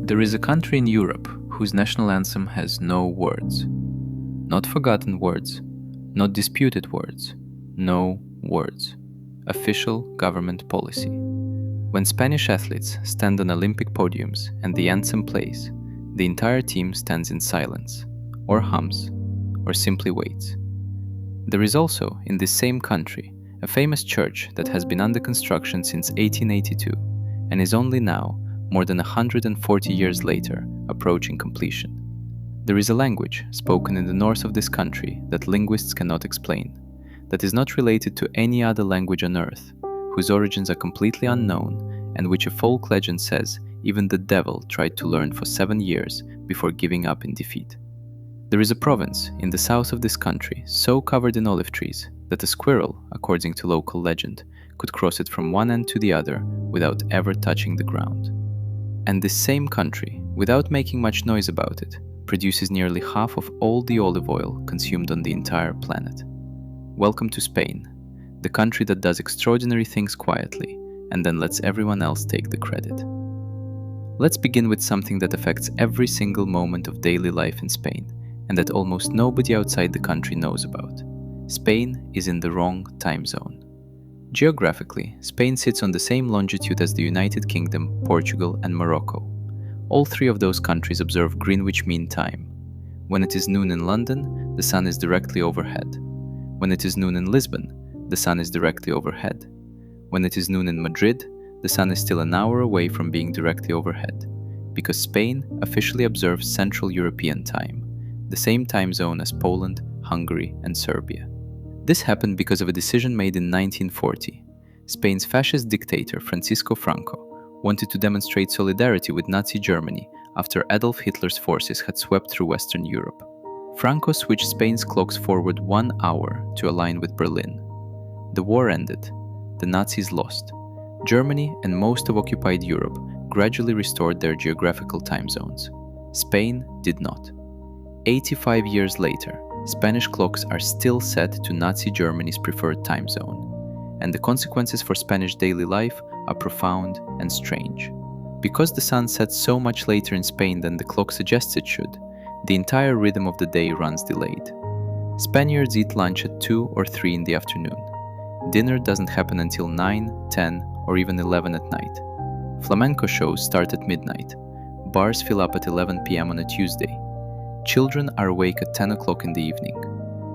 There is a country in Europe whose national anthem has no words. Not forgotten words, not disputed words, no words. Official government policy. When Spanish athletes stand on Olympic podiums and the anthem plays, the entire team stands in silence, or hums, or simply waits. There is also, in this same country, a famous church that has been under construction since 1882 and is only now, more than 140 years later, approaching completion. There is a language spoken in the north of this country that linguists cannot explain, that is not related to any other language on earth, whose origins are completely unknown, and which a folk legend says even the devil tried to learn for 7 years before giving up in defeat. There is a province in the south of this country so covered in olive trees that a squirrel, according to local legend, could cross it from one end to the other without ever touching the ground. And this same country, without making much noise about it, produces nearly half of all the olive oil consumed on the entire planet. Welcome to Spain, the country that does extraordinary things quietly and then lets everyone else take the credit. Let's begin with something that affects every single moment of daily life in Spain and that almost nobody outside the country knows about. Spain is in the wrong time zone. Geographically, Spain sits on the same longitude as the United Kingdom, Portugal, and Morocco. All three of those countries observe Greenwich Mean Time. When it is noon in London, the sun is directly overhead. When it is noon in Lisbon, the sun is directly overhead. When it is noon in Madrid, the sun is still an hour away from being directly overhead, because Spain officially observes Central European Time, the same time zone as Poland, Hungary, and Serbia. This happened because of a decision made in 1940. Spain's fascist dictator Francisco Franco wanted to demonstrate solidarity with Nazi Germany after Adolf Hitler's forces had swept through Western Europe. Franco switched Spain's clocks forward 1 hour to align with Berlin. The war ended. The Nazis lost. Germany and most of occupied Europe gradually restored their geographical time zones. Spain did not. 85 years later, Spanish clocks are still set to Nazi Germany's preferred time zone, and the consequences for Spanish daily life are profound and strange. Because the sun sets so much later in Spain than the clock suggests it should, the entire rhythm of the day runs delayed. Spaniards eat lunch at 2 or 3 in the afternoon. Dinner doesn't happen until 9, 10, or even 11 at night. Flamenco shows start at midnight. Bars fill up at 11 p.m. on a Tuesday. Children are awake at 10 o'clock in the evening.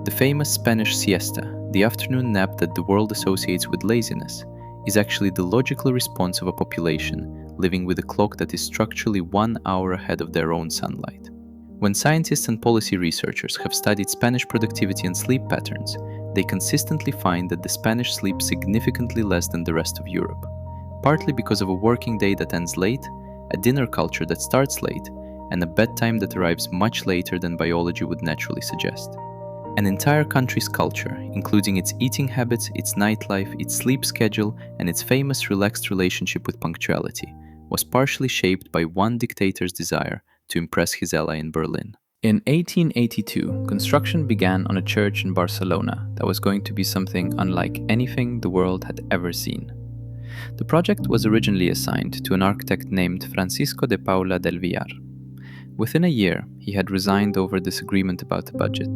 The famous Spanish siesta, the afternoon nap that the world associates with laziness, is actually the logical response of a population living with a clock that is structurally 1 hour ahead of their own sunlight. When scientists and policy researchers have studied Spanish productivity and sleep patterns, they consistently find that the Spanish sleep significantly less than the rest of Europe, partly because of a working day that ends late, a dinner culture that starts late, and a bedtime that arrives much later than biology would naturally suggest. An entire country's culture, including its eating habits, its nightlife, its sleep schedule, and its famous relaxed relationship with punctuality, was partially shaped by one dictator's desire to impress his ally in Berlin. In 1882, construction began on a church in Barcelona that was going to be something unlike anything the world had ever seen. The project was originally assigned to an architect named Francisco de Paula del Villar. Within a year, he had resigned over disagreement about the budget.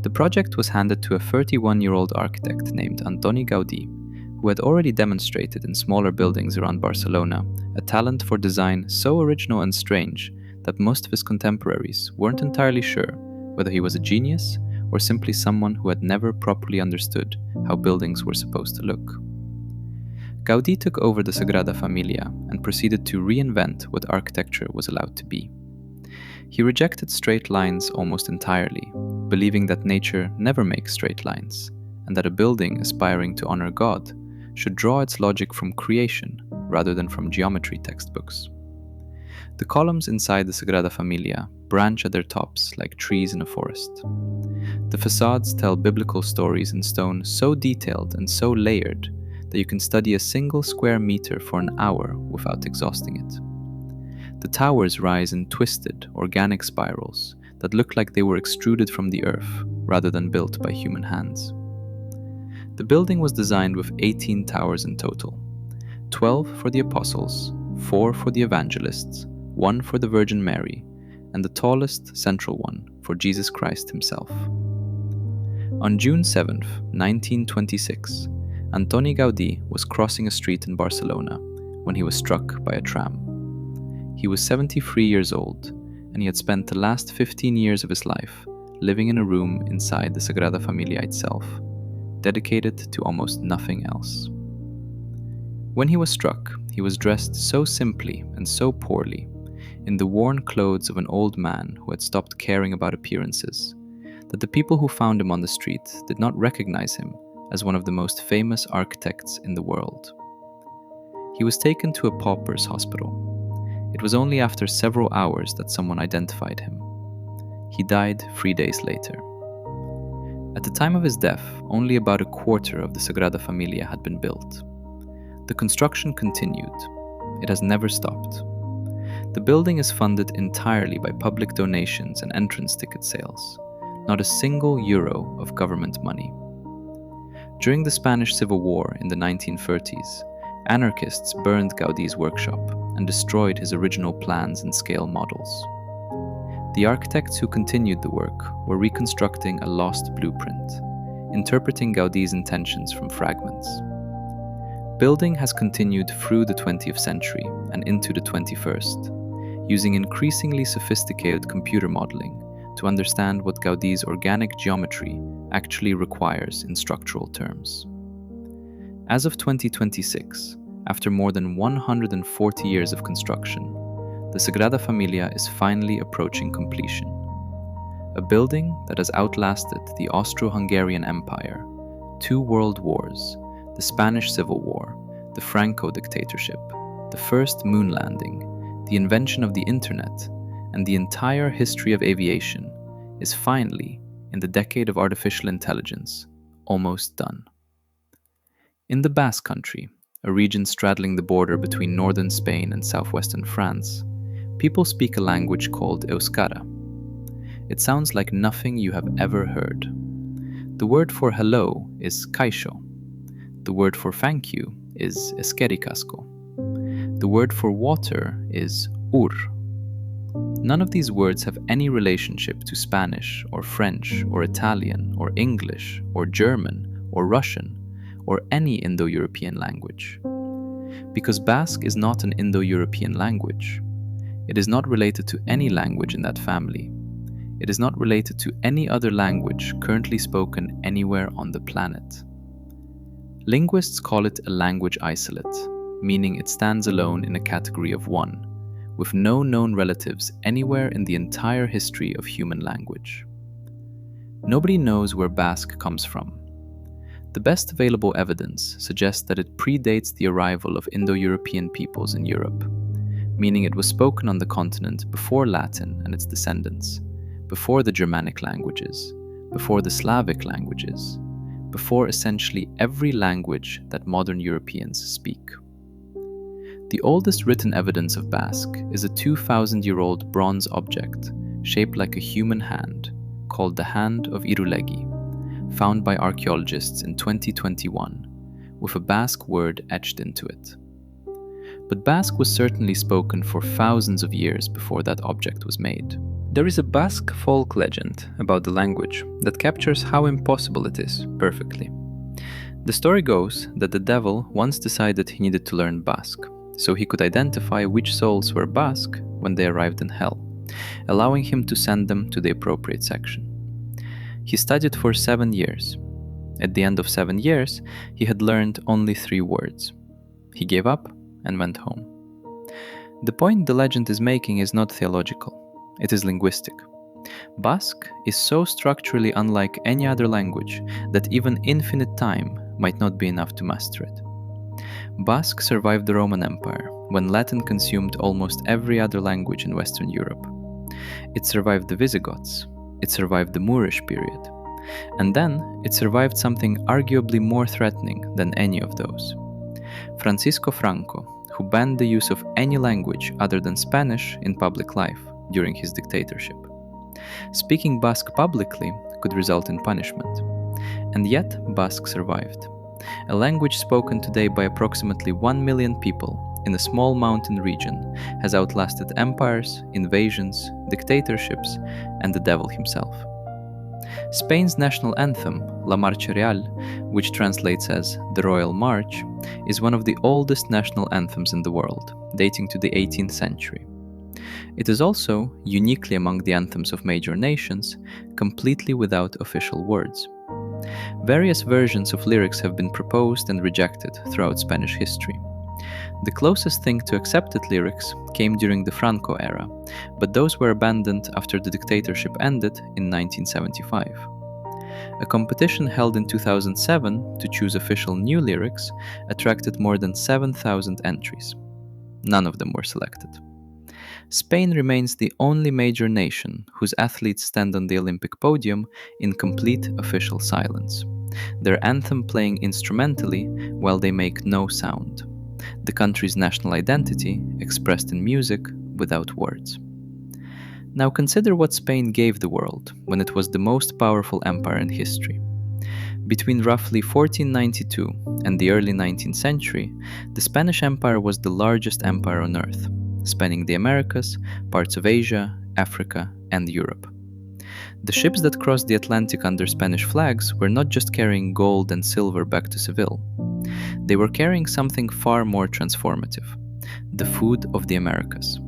The project was handed to a 31-year-old architect named Antoni Gaudí, who had already demonstrated in smaller buildings around Barcelona a talent for design so original and strange that most of his contemporaries weren't entirely sure whether he was a genius or simply someone who had never properly understood how buildings were supposed to look. Gaudí took over the Sagrada Familia and proceeded to reinvent what architecture was allowed to be. He rejected straight lines almost entirely, believing that nature never makes straight lines, and that a building aspiring to honor God should draw its logic from creation rather than from geometry textbooks. The columns inside the Sagrada Familia branch at their tops like trees in a forest. The facades tell biblical stories in stone so detailed and so layered that you can study a single square meter for an hour without exhausting it. The towers rise in twisted, organic spirals that look like they were extruded from the earth rather than built by human hands. The building was designed with 18 towers in total, 12 for the apostles, 4 for the evangelists, one for the Virgin Mary, and the tallest central one for Jesus Christ himself. On June 7, 1926, Antoni Gaudí was crossing a street in Barcelona when he was struck by a tram. He was 73 years old, and he had spent the last 15 years of his life living in a room inside the Sagrada Familia itself, dedicated to almost nothing else. When he was struck, he was dressed so simply and so poorly, in the worn clothes of an old man who had stopped caring about appearances, that the people who found him on the street did not recognize him as one of the most famous architects in the world. He was taken to a pauper's hospital. It was only after several hours that someone identified him. He died 3 days later. At the time of his death, only about a quarter of the Sagrada Familia had been built. The construction continued. It has never stopped. The building is funded entirely by public donations and entrance ticket sales. Not a single euro of government money. During the Spanish Civil War in the 1930s, anarchists burned Gaudí's workshop and destroyed his original plans and scale models. The architects who continued the work were reconstructing a lost blueprint, interpreting Gaudí's intentions from fragments. Building has continued through the 20th century and into the 21st, using increasingly sophisticated computer modeling to understand what Gaudí's organic geometry actually requires in structural terms. As of 2026, after more than 140 years of construction, the Sagrada Familia is finally approaching completion. A building that has outlasted the Austro-Hungarian Empire, 2 world wars, the Spanish Civil War, the Franco dictatorship, the first moon landing, the invention of the internet, and the entire history of aviation, is finally, in the decade of artificial intelligence, almost done. In the Basque Country, a region straddling the border between northern Spain and southwestern France, people speak a language called Euskara. It sounds like nothing you have ever heard. The word for hello is kaixo. The word for thank you is eskerrik asko. The word for water is ur. None of these words have any relationship to Spanish or French or Italian or English or German or Russian or any Indo-European language. Because Basque is not an Indo-European language. It is not related to any language in that family. It is not related to any other language currently spoken anywhere on the planet. Linguists call it a language isolate, meaning it stands alone in a category of one, with no known relatives anywhere in the entire history of human language. Nobody knows where Basque comes from. The best available evidence suggests that it predates the arrival of Indo-European peoples in Europe, meaning it was spoken on the continent before Latin and its descendants, before the Germanic languages, before the Slavic languages, before essentially every language that modern Europeans speak. The oldest written evidence of Basque is a 2,000-year-old bronze object shaped like a human hand, called the Hand of Irulegi, found by archaeologists in 2021, with a Basque word etched into it. But Basque was certainly spoken for thousands of years before that object was made. There is a Basque folk legend about the language that captures how impossible it is perfectly. The story goes that the devil once decided he needed to learn Basque, so he could identify which souls were Basque when they arrived in hell, allowing him to send them to the appropriate section. He studied for 7 years. At the end of 7 years, he had learned only 3 words. He gave up and went home. The point the legend is making is not theological, it is linguistic. Basque is so structurally unlike any other language that even infinite time might not be enough to master it. Basque survived the Roman Empire, when Latin consumed almost every other language in Western Europe. It survived the Visigoths, it survived the Moorish period, and then it survived something arguably more threatening than any of those. Francisco Franco, who banned the use of any language other than Spanish in public life during his dictatorship. Speaking Basque publicly could result in punishment. And yet, Basque survived. A language spoken today by approximately 1 million people in a small mountain region has outlasted empires, invasions, dictatorships, and the devil himself. Spain's national anthem, La Marcha Real, which translates as the Royal March, is one of the oldest national anthems in the world, dating to the 18th century. It is also, uniquely among the anthems of major nations, completely without official words. Various versions of lyrics have been proposed and rejected throughout Spanish history. The closest thing to accepted lyrics came during the Franco era, but those were abandoned after the dictatorship ended in 1975. A competition held in 2007 to choose official new lyrics attracted more than 7,000 entries. None of them were selected. Spain remains the only major nation whose athletes stand on the Olympic podium in complete official silence, their anthem playing instrumentally while they make no sound, the country's national identity expressed in music without words. Now consider what Spain gave the world when it was the most powerful empire in history. Between roughly 1492 and the early 19th century, the Spanish Empire was the largest empire on earth, spanning the Americas, parts of Asia, Africa, and Europe. The ships that crossed the Atlantic under Spanish flags were not just carrying gold and silver back to Seville. They were carrying something far more transformative: the food of the Americas.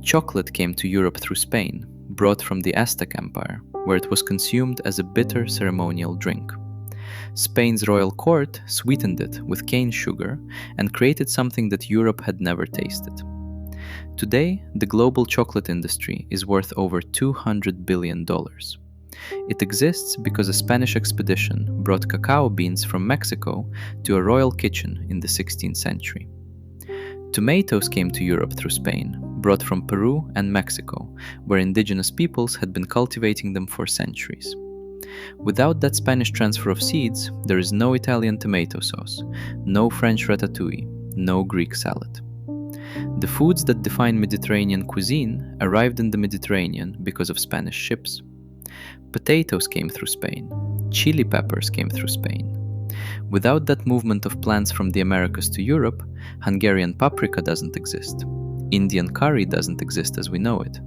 Chocolate came to Europe through Spain, brought from the Aztec Empire, where it was consumed as a bitter ceremonial drink. Spain's royal court sweetened it with cane sugar and created something that Europe had never tasted. Today, the global chocolate industry is worth over $200 billion. It exists because a Spanish expedition brought cacao beans from Mexico to a royal kitchen in the 16th century. Tomatoes came to Europe through Spain, brought from Peru and Mexico, where indigenous peoples had been cultivating them for centuries. Without that Spanish transfer of seeds, there is no Italian tomato sauce, no French ratatouille, no Greek salad. The foods that define Mediterranean cuisine arrived in the Mediterranean because of Spanish ships. Potatoes came through Spain. Chili peppers came through Spain. Without that movement of plants from the Americas to Europe, Hungarian paprika doesn't exist. Indian curry doesn't exist as we know it.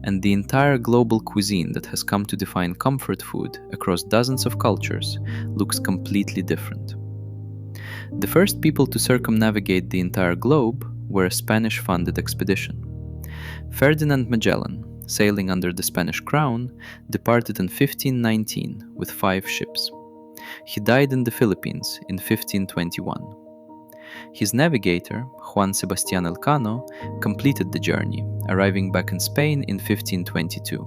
And the entire global cuisine that has come to define comfort food across dozens of cultures looks completely different. The first people to circumnavigate the entire globe were a Spanish-funded expedition. Ferdinand Magellan, sailing under the Spanish crown, departed in 1519 with 5 ships. He died in the Philippines in 1521. His navigator, Juan Sebastián Elcano, completed the journey, arriving back in Spain in 1522,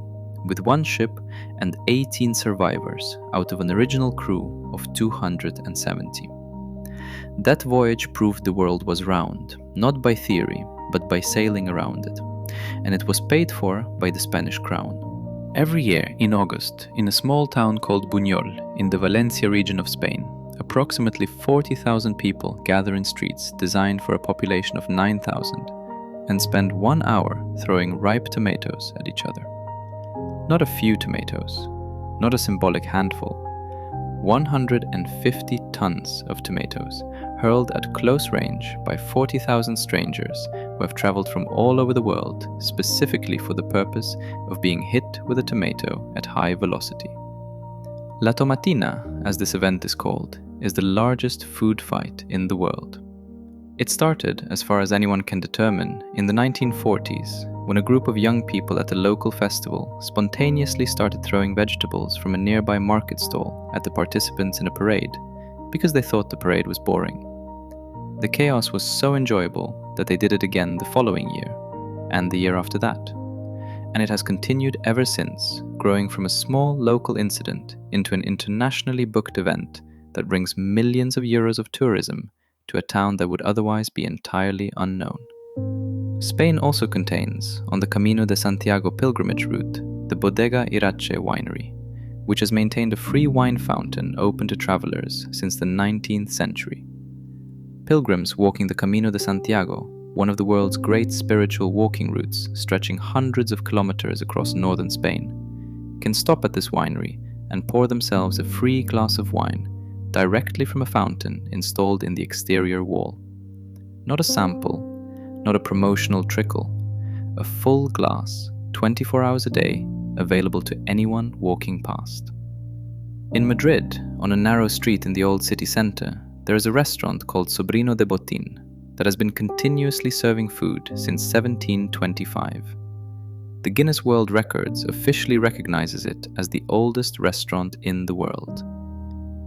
with 1 ship and 18 survivors out of an original crew of 270. That voyage proved the world was round, not by theory, but by sailing around it, and it was paid for by the Spanish crown. Every year, in August, in a small town called Buñol, in the Valencia region of Spain, approximately 40,000 people gather in streets designed for a population of 9,000 and spend 1 hour throwing ripe tomatoes at each other. Not a few tomatoes, not a symbolic handful, 150 tons of tomatoes hurled at close range by 40,000 strangers who have traveled from all over the world specifically for the purpose of being hit with a tomato at high velocity. La Tomatina, as this event is called, is the largest food fight in the world. It started, as far as anyone can determine, in the 1940s, when a group of young people at a local festival spontaneously started throwing vegetables from a nearby market stall at the participants in a parade, because they thought the parade was boring. The chaos was so enjoyable that they did it again the following year, and the year after that. And it has continued ever since, growing from a small local incident into an internationally booked event that brings millions of euros of tourism to a town that would otherwise be entirely unknown. Spain also contains, on the Camino de Santiago pilgrimage route, the Bodega Irache winery, which has maintained a free wine fountain open to travelers since the 19th century. Pilgrims walking the Camino de Santiago, one of the world's great spiritual walking routes stretching hundreds of kilometers across northern Spain, can stop at this winery and pour themselves a free glass of wine directly from a fountain installed in the exterior wall. Not a sample, not a promotional trickle. A full glass, 24 hours a day, available to anyone walking past. In Madrid, on a narrow street in the old city center, there is a restaurant called Sobrino de Botín that has been continuously serving food since 1725. The Guinness World Records officially recognizes it as the oldest restaurant in the world.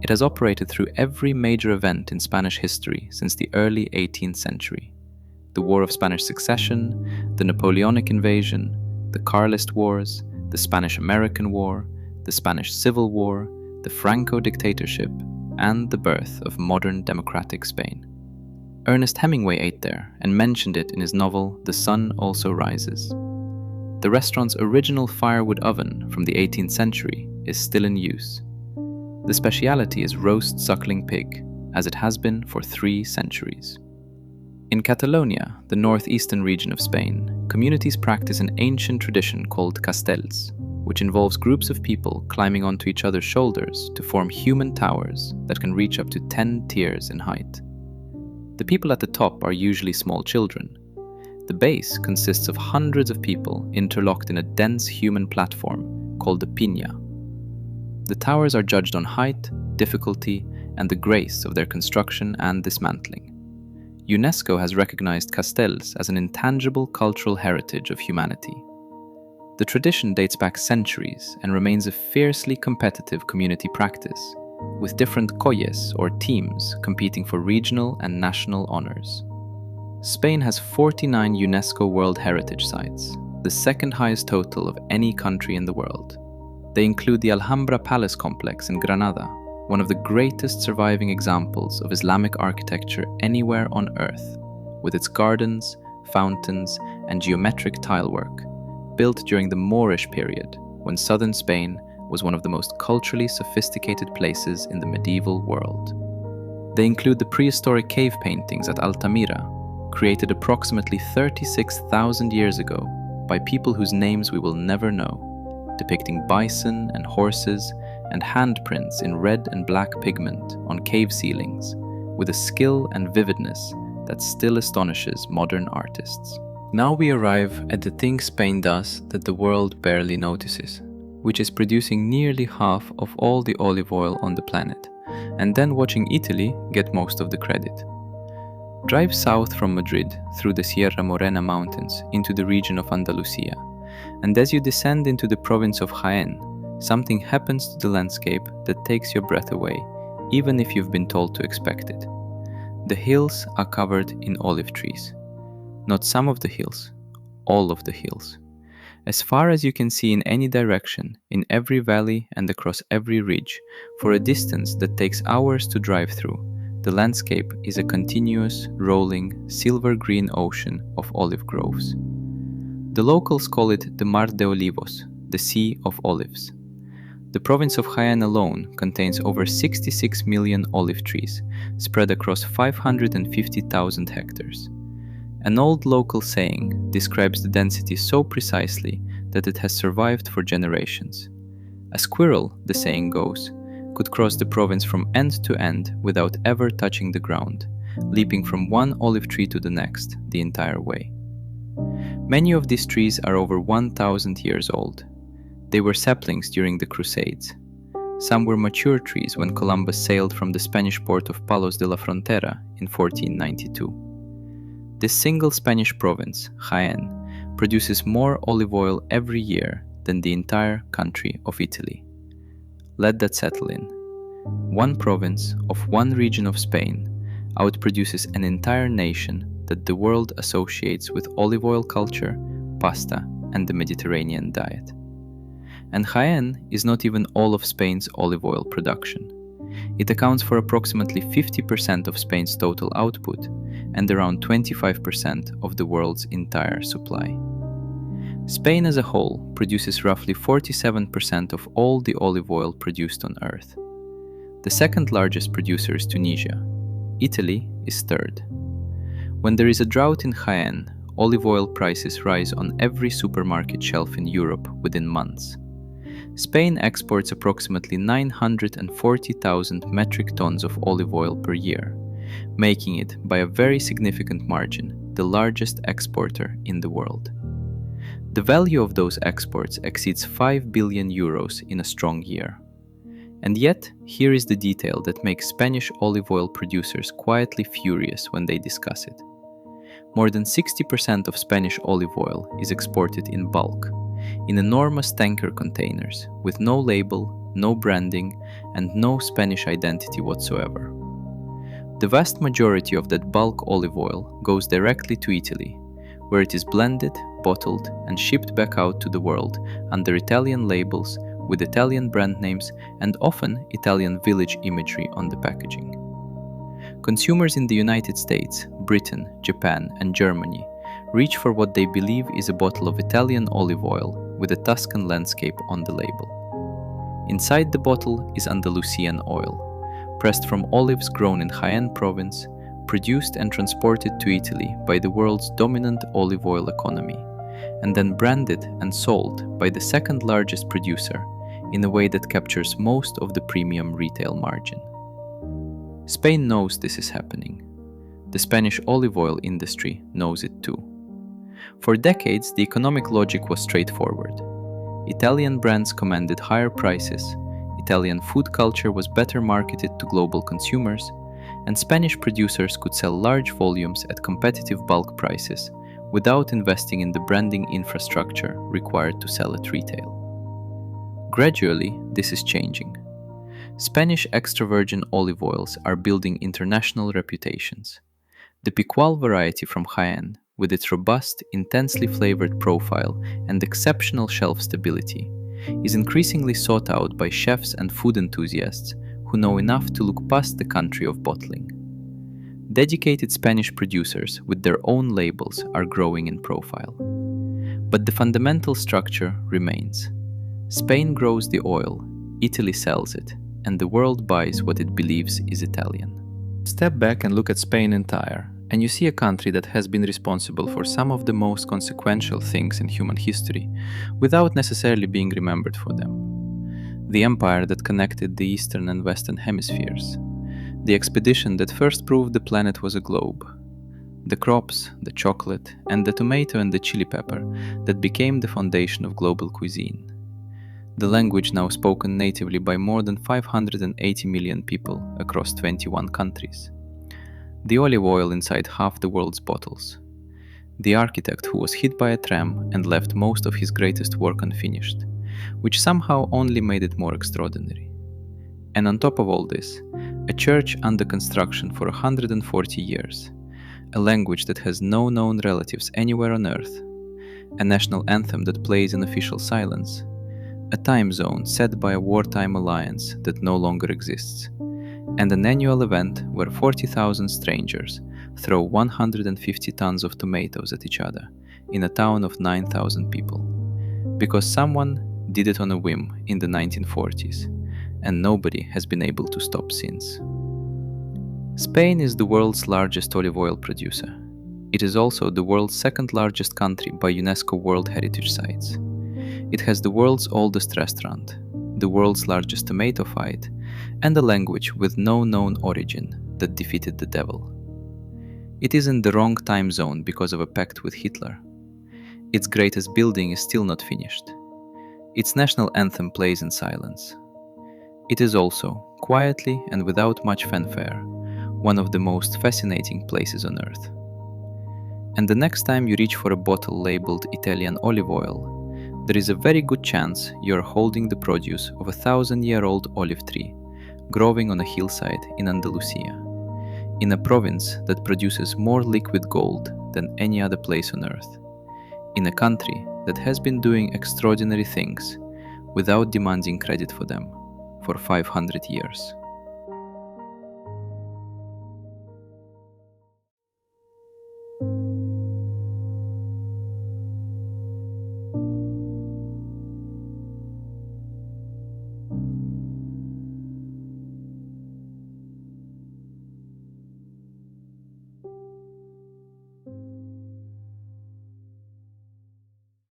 It has operated through every major event in Spanish history since the early 18th century. The War of Spanish Succession, the Napoleonic invasion, the Carlist Wars, the Spanish-American War, the Spanish Civil War, the Franco dictatorship, and the birth of modern democratic Spain. Ernest Hemingway ate there and mentioned it in his novel The Sun Also Rises. The restaurant's original firewood oven from the 18th century is still in use. The speciality is roast suckling pig, as it has been for 3 centuries. In Catalonia, the northeastern region of Spain, communities practice an ancient tradition called castells, which involves groups of people climbing onto each other's shoulders to form human towers that can reach up to 10 tiers in height. The people at the top are usually small children. The base consists of hundreds of people interlocked in a dense human platform called the piña. The towers are judged on height, difficulty, and the grace of their construction and dismantling. UNESCO has recognized castells as an intangible cultural heritage of humanity. The tradition dates back centuries and remains a fiercely competitive community practice, with different colles or teams competing for regional and national honors. Spain has 49 UNESCO World Heritage Sites, the second highest total of any country in the world. They include the Alhambra Palace complex in Granada, one of the greatest surviving examples of Islamic architecture anywhere on Earth, with its gardens, fountains, and geometric tilework, built during the Moorish period, when southern Spain was one of the most culturally sophisticated places in the medieval world. They include the prehistoric cave paintings at Altamira, created approximately 36,000 years ago by people whose names we will never know, depicting bison and horses and handprints in red and black pigment on cave ceilings, with a skill and vividness that still astonishes modern artists. Now we arrive at the thing Spain does that the world barely notices, which is producing nearly half of all the olive oil on the planet, and then watching Italy get most of the credit. Drive south from Madrid through the Sierra Morena mountains into the region of Andalusia, and as you descend into the province of Jaén, something happens to the landscape that takes your breath away, even if you've been told to expect it. The hills are covered in olive trees. Not some of the hills, all of the hills. As far as you can see in any direction, in every valley and across every ridge, for a distance that takes hours to drive through, the landscape is a continuous, rolling, silver-green ocean of olive groves. The locals call it the Mar de Olivos, the Sea of Olives. The province of Jaén alone contains over 66 million olive trees, spread across 550,000 hectares. An old local saying describes the density so precisely that it has survived for generations. A squirrel, the saying goes, could cross the province from end to end without ever touching the ground, leaping from one olive tree to the next the entire way. Many of these trees are over 1,000 years old. They were saplings during the Crusades. Some were mature trees when Columbus sailed from the Spanish port of Palos de la Frontera in 1492. This single Spanish province, Jaén, produces more olive oil every year than the entire country of Italy. Let that settle in. One province of one region of Spain outproduces an entire nation that the world associates with olive oil culture, pasta, and the Mediterranean diet. And Jaén is not even all of Spain's olive oil production. It accounts for approximately 50% of Spain's total output and around 25% of the world's entire supply. Spain as a whole produces roughly 47% of all the olive oil produced on Earth. The second largest producer is Tunisia. Italy is third. When there is a drought in Jaén, olive oil prices rise on every supermarket shelf in Europe within months. Spain exports approximately 940,000 metric tons of olive oil per year, making it, by a very significant margin, the largest exporter in the world. The value of those exports exceeds 5 billion euros in a strong year. And yet, here is the detail that makes Spanish olive oil producers quietly furious when they discuss it. More than 60% of Spanish olive oil is exported in bulk, in enormous tanker containers, with no label, no branding, and no Spanish identity whatsoever. The vast majority of that bulk olive oil goes directly to Italy, where it is blended, bottled, and shipped back out to the world under Italian labels with Italian brand names and often Italian village imagery on the packaging. Consumers in the United States, Britain, Japan, and Germany reach for what they believe is a bottle of Italian olive oil with a Tuscan landscape on the label. Inside the bottle is Andalusian oil, pressed from olives grown in Jaén province, produced and transported to Italy by the world's dominant olive oil economy, and then branded and sold by the second largest producer in a way that captures most of the premium retail margin. Spain knows this is happening. The Spanish olive oil industry knows it too. For decades, the economic logic was straightforward. Italian brands commanded higher prices, Italian food culture was better marketed to global consumers, and Spanish producers could sell large volumes at competitive bulk prices without investing in the branding infrastructure required to sell at retail. Gradually, this is changing. Spanish extra virgin olive oils are building international reputations. The Picual variety from Jaén, with its robust, intensely flavored profile and exceptional shelf stability, is increasingly sought out by chefs and food enthusiasts who know enough to look past the country of bottling. Dedicated Spanish producers with their own labels are growing in profile. But the fundamental structure remains. Spain grows the oil, Italy sells it, and the world buys what it believes is Italian. Step back and look at Spain entire, and you see a country that has been responsible for some of the most consequential things in human history, without necessarily being remembered for them. The empire that connected the eastern and western hemispheres. The expedition that first proved the planet was a globe. The crops, the chocolate, and the tomato and the chili pepper that became the foundation of global cuisine. The language now spoken natively by more than 580 million people across 21 countries. The olive oil inside half the world's bottles. The architect who was hit by a tram and left most of his greatest work unfinished, which somehow only made it more extraordinary. And on top of all this, a church under construction for 140 years, a language that has no known relatives anywhere on earth, a national anthem that plays in official silence, a time zone set by a wartime alliance that no longer exists, and an annual event where 40,000 strangers throw 150 tons of tomatoes at each other in a town of 9,000 people, because someone did it on a whim in the 1940s, and nobody has been able to stop since. Spain is the world's largest olive oil producer. It is also the world's second largest country by UNESCO World Heritage Sites. It has the world's oldest restaurant, the world's largest tomato fight, and a language with no known origin that defeated the devil. It is in the wrong time zone because of a pact with Hitler. Its greatest building is still not finished. Its national anthem plays in silence. It is also, quietly and without much fanfare, one of the most fascinating places on earth. And the next time you reach for a bottle labeled Italian olive oil, there is a very good chance you are holding the produce of a 1,000-year-old olive tree growing on a hillside in Andalusia, in a province that produces more liquid gold than any other place on earth, in a country that has been doing extraordinary things without demanding credit for them for 500 years.